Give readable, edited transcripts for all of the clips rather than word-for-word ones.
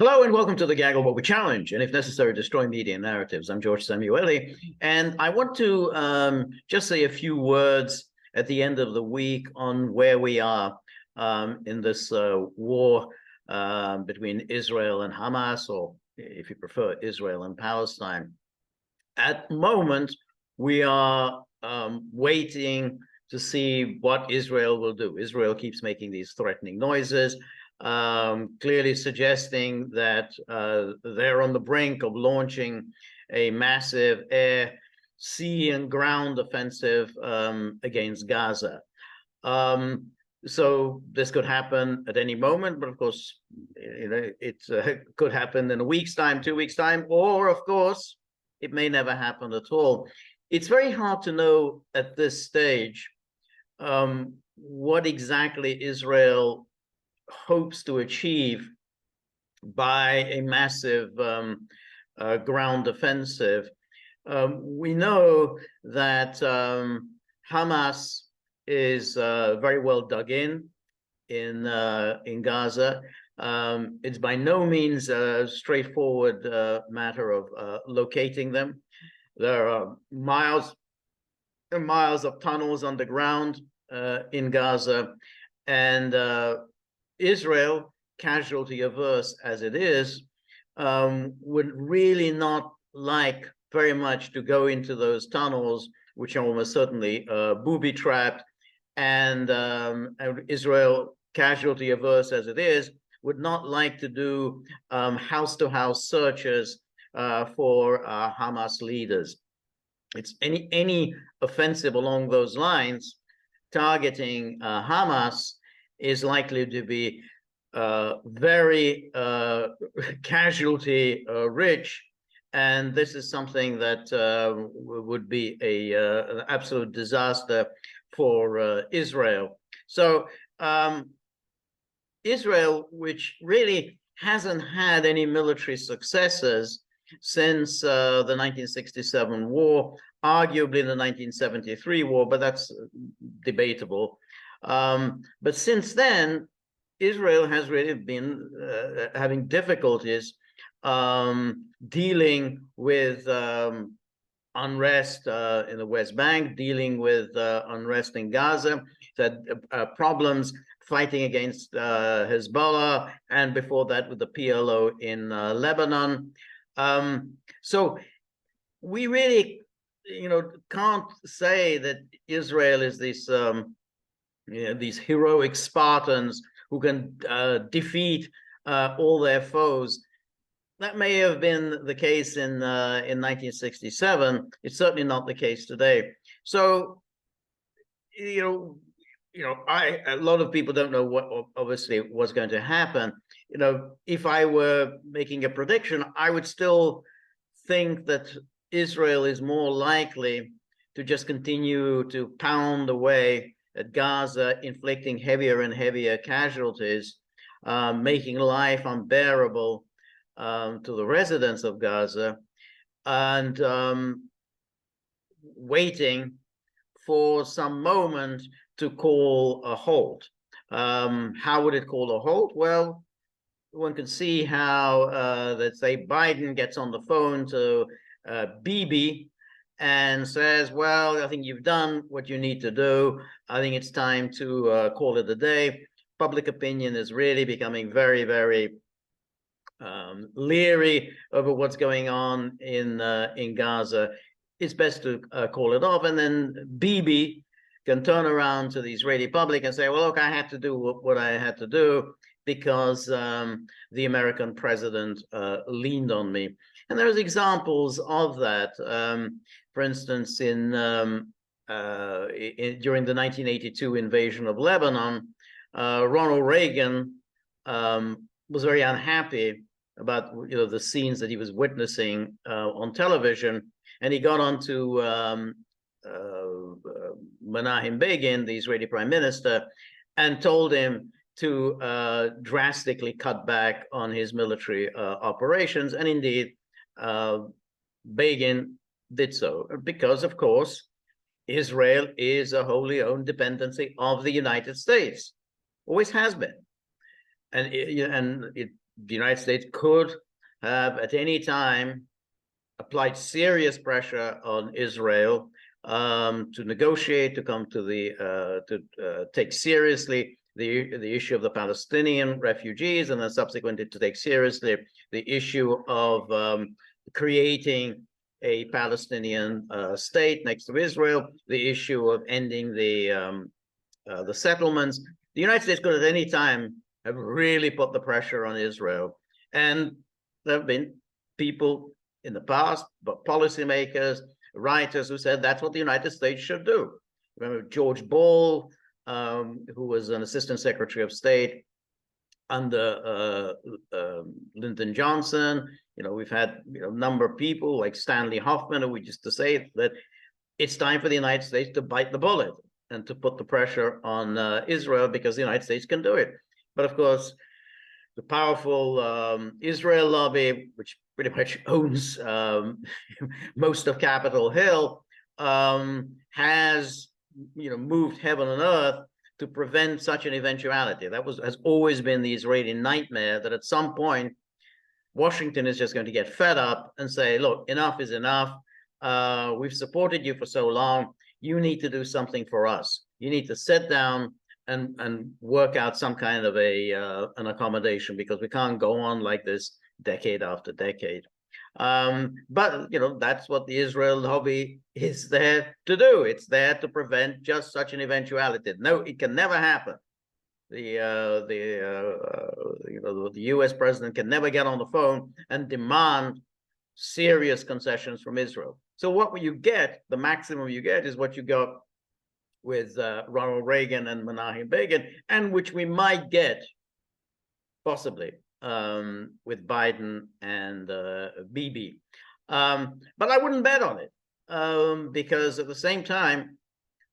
Hello and welcome to the Gaggle What We Challenge, and if necessary, destroy media narratives. I'm George Samueli, and I want to just say a few words at the end of the week on where we are in this war between Israel and Hamas, or if you prefer, Israel and Palestine. At the moment, we are waiting to see what Israel will do. Israel keeps making these threatening noises, clearly suggesting that they're on the brink of launching a massive air, sea, and ground offensive against Gaza. So this could happen at any moment, but of course, it could happen in a week's time, 2 weeks' time, or of course, it may never happen at all. It's very hard to know at this stage what exactly Israel hopes to achieve by a massive ground offensive. We know that Hamas is very well dug in Gaza. It's by no means a straightforward matter of locating them. There are miles and miles of tunnels underground in Gaza, and Israel, casualty averse as it is, would really not like very much to go into those tunnels, which are almost certainly booby trapped, and Israel, casualty averse as it is, would not like to do house-to-house searches for Hamas leaders. It's any offensive along those lines targeting Hamas is likely to be very casualty rich, and this is something that would be an absolute disaster for Israel. So Israel, which really hasn't had any military successes since the 1967 war, arguably the 1973 war, but that's debatable. But since then, Israel has really been having difficulties dealing with unrest in the West Bank, dealing with unrest in Gaza, that problems fighting against Hezbollah, and before that with the PLO in Lebanon. So we really, can't say that Israel is this these heroic Spartans who can defeat all their foes. That may have been the case in 1967. It's certainly not the case today. So, a lot of people don't know what obviously was going to happen. If I were making a prediction, I would still think that Israel is more likely to just continue to pound away at Gaza, inflicting heavier and heavier casualties, making life unbearable to the residents of Gaza, and waiting for some moment to call a halt. How would it call a halt? Well, one can see how, let's say, Biden gets on the phone to Bibi and says, well, I think you've done what you need to do. I think it's time to call it a day. Public opinion is really becoming very, very leery over what's going on in Gaza. It's best to call it off. And then Bibi can turn around to the Israeli public and say, well, look, I had to do what I had to do because the American president leaned on me. And there's examples of that. For instance, during the 1982 invasion of Lebanon, Ronald Reagan was very unhappy about the scenes that he was witnessing on television, and he got on to Menachem Begin, the Israeli prime minister, and told him to drastically cut back on his military operations. And indeed, Begin did so because, of course, Israel is a wholly owned dependency of the United States, always has been. And it the United States could have at any time applied serious pressure on Israel to negotiate, to come to take seriously the issue of the Palestinian refugees, and then subsequently to take seriously the issue of creating a Palestinian state next to Israel, the issue of ending the settlements. The United States could at any time have really put the pressure on Israel. And there have been people in the past, but policymakers, writers who said that's what the United States should do. Remember George Ball, who was an assistant secretary of state under Lyndon Johnson. We've had a number of people like Stanley Hoffman who used to say that it's time for the United States to bite the bullet and to put the pressure on Israel, because the United States can do it. But of course, the powerful Israel lobby, which pretty much owns most of Capitol Hill, has moved heaven and earth to prevent such an eventuality. That has always been the Israeli nightmare, that at some point Washington is just going to get fed up and say, look, enough is enough. We've supported you for so long. You need to do something for us. You need to sit down and work out some kind of an accommodation, because we can't go on like this decade after decade. But that's what the Israel lobby is there to do. It's there to prevent just such an eventuality. No, it can never happen. The U.S. president can never get on the phone and demand serious concessions from Israel. So what you get, the maximum you get, is what you got with Ronald Reagan and Menachem Begin, and which we might get possibly with Biden and Bibi. But I wouldn't bet on it, because at the same time,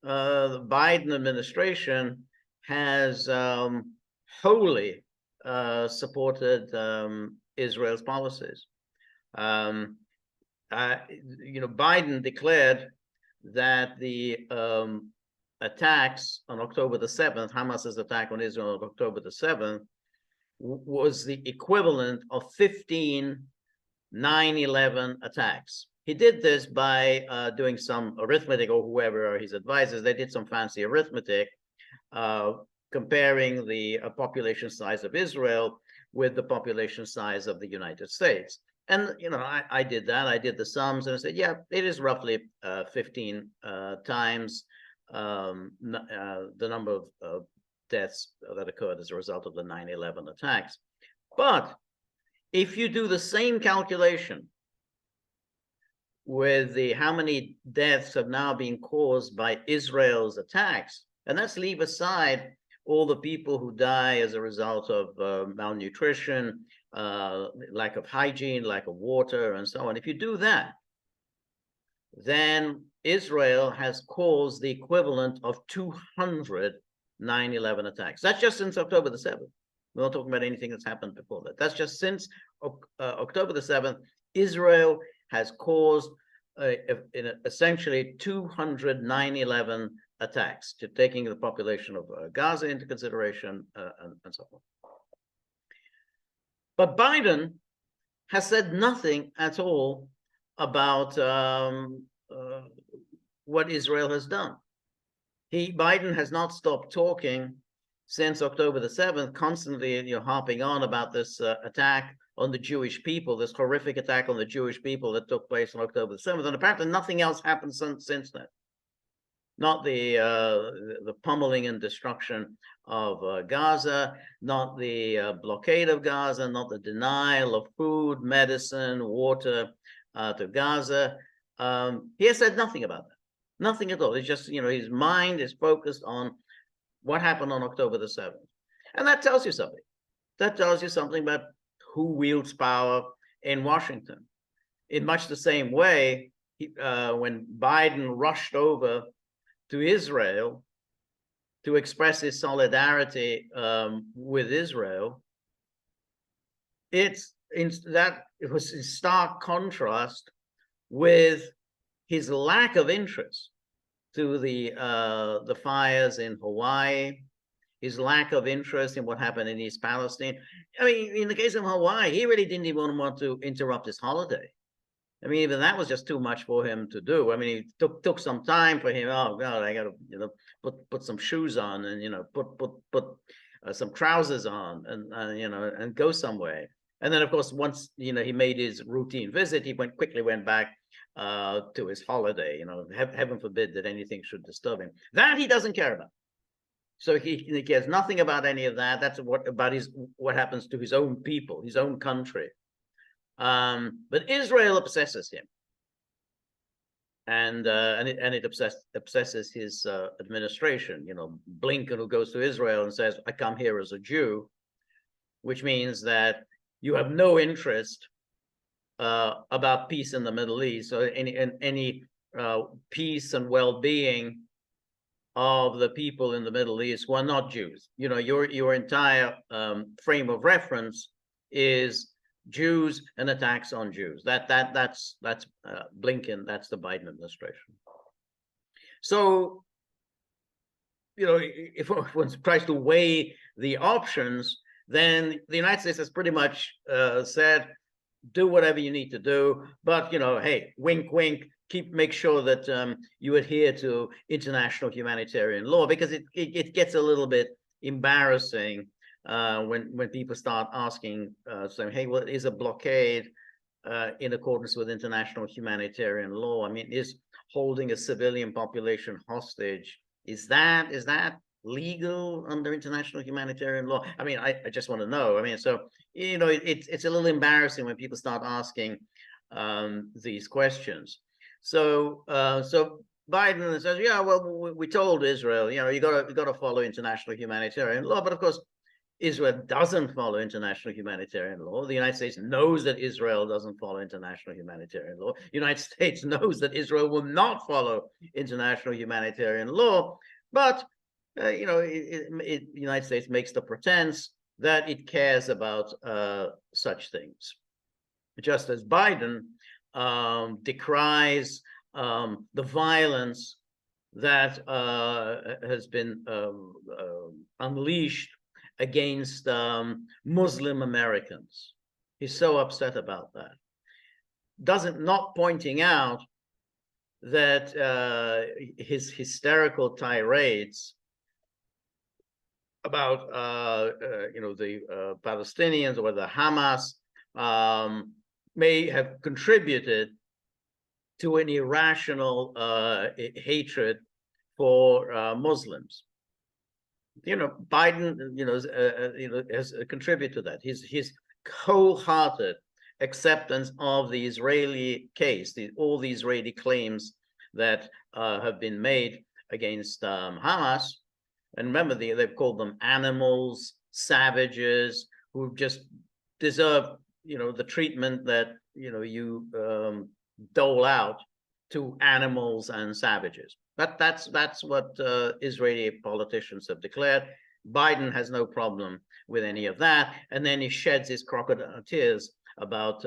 the Biden administration has wholly supported Israel's policies. Biden declared that the attacks on October the 7th, Hamas's attack on Israel on October the 7th, was the equivalent of 15 9/11 attacks. He did this by doing some arithmetic, or whoever are his advisors, they did some fancy arithmetic, comparing the population size of Israel with the population size of the United States. And, I did that. I did the sums, and I said, yeah, it is roughly 15 times the number of deaths that occurred as a result of the 9/11 attacks. But if you do the same calculation with how many deaths have now been caused by Israel's attacks, and let's leave aside all the people who die as a result of malnutrition, lack of hygiene, lack of water, and so on. If you do that, then Israel has caused the equivalent of 200 9/11 attacks. That's just since October the 7th. We're not talking about anything that's happened before that. That's just since October the 7th, Israel has caused essentially 200 9/11 attacks, to taking the population of Gaza into consideration, and so on. But Biden has said nothing at all about what Israel has done. Biden has not stopped talking since October the 7th, constantly harping on about this attack on the Jewish people, this horrific attack on the Jewish people that took place on October the 7th. And apparently nothing else happened since then. Not the pummeling and destruction of Gaza, not the blockade of Gaza, not the denial of food, medicine, water to Gaza. He has said nothing about that. Nothing at all. It's just, his mind is focused on what happened on October the 7th. And that tells you something. That tells you something about who wields power in Washington. In much the same way, when Biden rushed over to Israel to express his solidarity with Israel, it was in stark contrast with his lack of interest to the fires in Hawaii, his lack of interest in what happened in East Palestine. I mean, in the case of Hawaii, he really didn't even want to interrupt his holiday. I mean, even that was just too much for him to do. I mean, it took some time for him. Oh God, I gotta put some shoes on and put some trousers on and and go somewhere. And then of course once he made his routine visit, he quickly went back to his holiday. Heaven forbid that anything should disturb him. That he doesn't care about. So he cares nothing about any of that. That's what happens to his own people, his own country. But Israel obsesses him, and it obsesses his administration. Blinken, who goes to Israel and says, "I come here as a Jew," which means that you have no interest about peace in the Middle East, or any peace and well-being of the people in the Middle East who are not Jews. Your entire frame of reference is Jews and attacks on Jews. That's Blinken. That's the Biden administration. So, if one tries to weigh the options, then the United States has pretty much said, do whatever you need to do, but hey, wink, wink. Make sure that you adhere to international humanitarian law, because it gets a little bit embarrassing when people start asking, saying, "Hey, well, is a blockade in accordance with international humanitarian law? I mean, is holding a civilian population hostage, is that legal under international humanitarian law?" I mean, I just want to know. I mean, so it's a little embarrassing when people start asking these questions. So Biden says, "Yeah, well, we told Israel, you got to follow international humanitarian law," but of course, Israel doesn't follow international humanitarian law. The United States knows that Israel doesn't follow international humanitarian law. The United States knows that Israel will not follow international humanitarian law, but the United States makes the pretense that it cares about such things, just as Biden decries the violence that has been unleashed against Muslim Americans. He's so upset about that. Not pointing out that his hysterical tirades about the Palestinians or the Hamas may have contributed to an irrational hatred for Muslims. Biden, has contributed to that. His wholehearted acceptance of the Israeli case, all the Israeli claims that have been made against Hamas. And remember, they've called them animals, savages, who just deserve, the treatment that you dole out to animals and savages. That's what Israeli politicians have declared. Biden has no problem with any of that, and then he sheds his crocodile tears about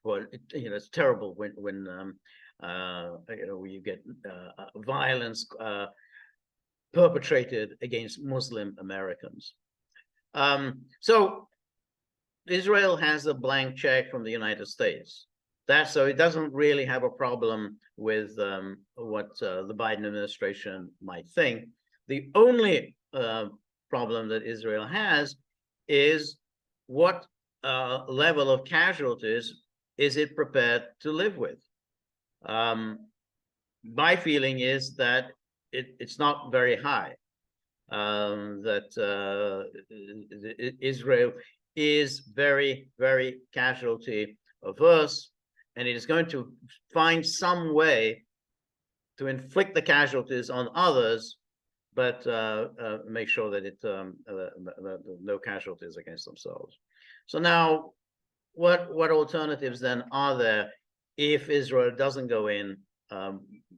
it's terrible when you get violence perpetrated against Muslim Americans. So Israel has a blank check from the United States. So it doesn't really have a problem with what the Biden administration might think. The only problem that Israel has is what level of casualties is it prepared to live with. My feeling is that it's not very high, that Israel is very, very casualty averse, and it is going to find some way to inflict the casualties on others, but make sure that no casualties against themselves. So now, what alternatives then are there if Israel doesn't go in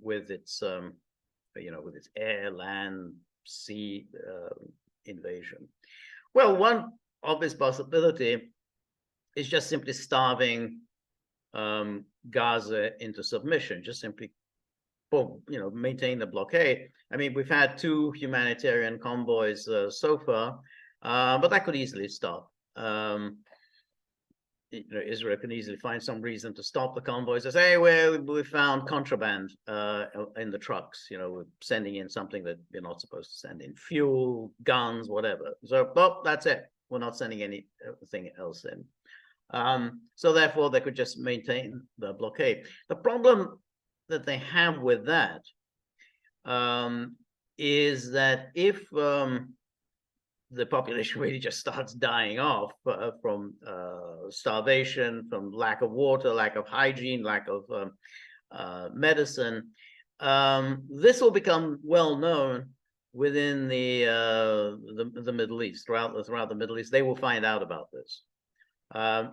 with its with its air, land, sea invasion? Well, one obvious possibility is just simply starving Gaza into submission, just simply maintain the blockade. I mean, we've had 2 humanitarian convoys so far, but that could easily stop. Israel can easily find some reason to stop the convoys and say, hey, we found contraband in the trucks. We're sending in something that you're not supposed to send in, fuel, guns, whatever. So, that's it. We're not sending anything else in. So therefore, they could just maintain the blockade. The problem that they have with that is that if the population really just starts dying off from starvation, from lack of water, lack of hygiene, lack of medicine, this will become well known within the Middle East. Throughout the Middle East, they will find out about this.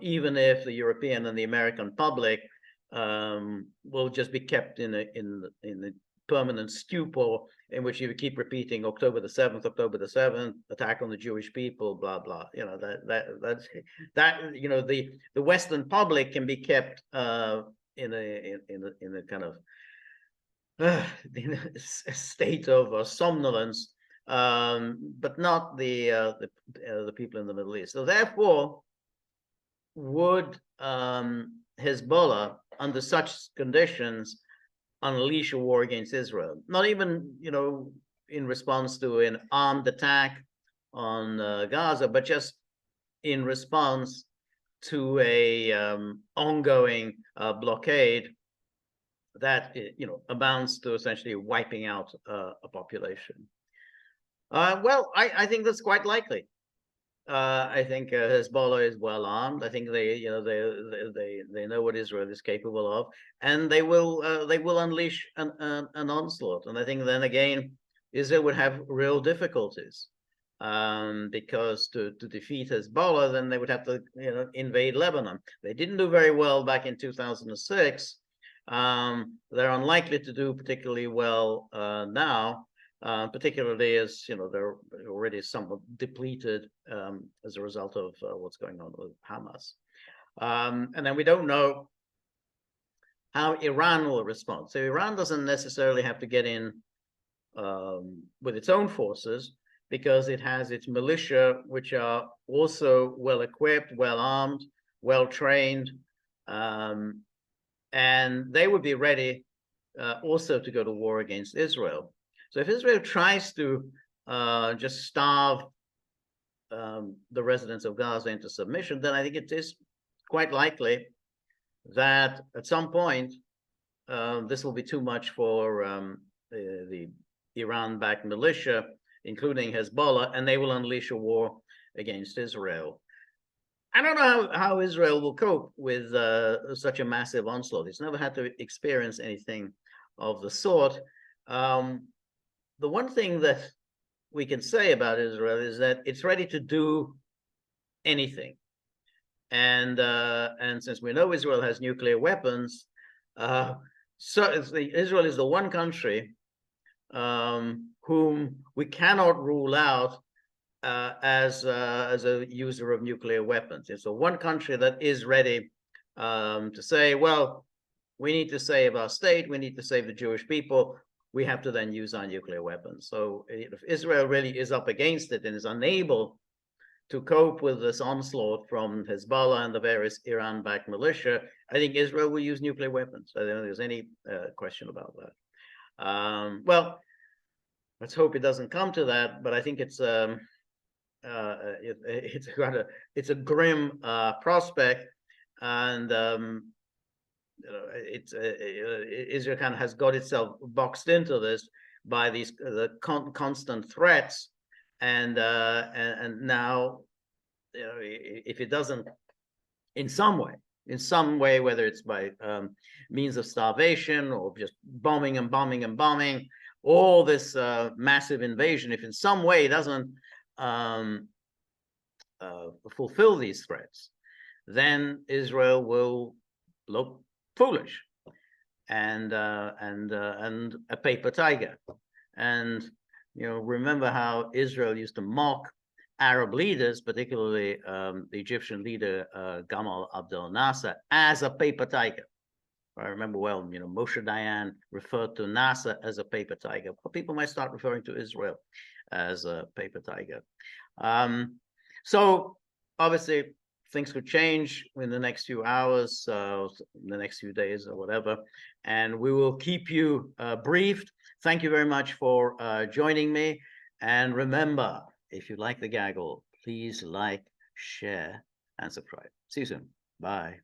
Even if the European and the American public will just be kept in a permanent stupor in which you keep repeating October the 7th, attack on the Jewish people, blah blah. The Western public can be kept in a kind of in a state of somnolence, but not the people in the Middle East. So therefore, would Hezbollah, under such conditions, unleash a war against Israel? Not even, in response to an armed attack on Gaza, but just in response to a ongoing blockade that amounts to essentially wiping out a population. Well, I think that's quite likely. I think Hezbollah is well armed. I think they know what Israel is capable of, and they will unleash an onslaught. And I think then again, Israel would have real difficulties, because to defeat Hezbollah, then they would have to invade Lebanon. They didn't do very well back in 2006. They're unlikely to do particularly well now. Particularly as they're already somewhat depleted as a result of what's going on with Hamas. And then we don't know how Iran will respond. So Iran doesn't necessarily have to get in with its own forces, because it has its militia, which are also well equipped, well armed, well trained, and they would be ready also to go to war against Israel. So if Israel tries to just starve the residents of Gaza into submission, then I think it is quite likely that at some point this will be too much for the Iran-backed militia, including Hezbollah, and they will unleash a war against Israel. I don't know how Israel will cope with such a massive onslaught. It's never had to experience anything of the sort. The one thing that we can say about Israel is that it's ready to do anything. And since we know Israel has nuclear weapons, Israel is the one country whom we cannot rule out as a user of nuclear weapons. It's the one country that is ready to say, well, we need to save our state, we need to save the Jewish people, we have to then use our nuclear weapons. So if Israel really is up against it and is unable to cope with this onslaught from Hezbollah and the various Iran-backed militia, I think Israel will use nuclear weapons. I don't think there's any question about that. Well, let's hope it doesn't come to that, but I think it's a grim prospect, and Israel kind of has got itself boxed into this by the constant threats, and now if it doesn't in some way, whether it's by means of starvation or just bombing and bombing and bombing, all this massive invasion, if in some way it doesn't fulfill these threats, then Israel will look foolish and a paper tiger. And remember how Israel used to mock Arab leaders, particularly the Egyptian leader Gamal Abdel Nasser, as a paper tiger. I remember well, you know, Moshe Dayan referred to NASA as a paper tiger, but people might start referring to Israel as a paper tiger. So obviously things could change in the next few hours, in the next few days or whatever, and we will keep you briefed. Thank you very much for joining me. And remember, if you like the gaggle, please like, share, and subscribe. See you soon. Bye.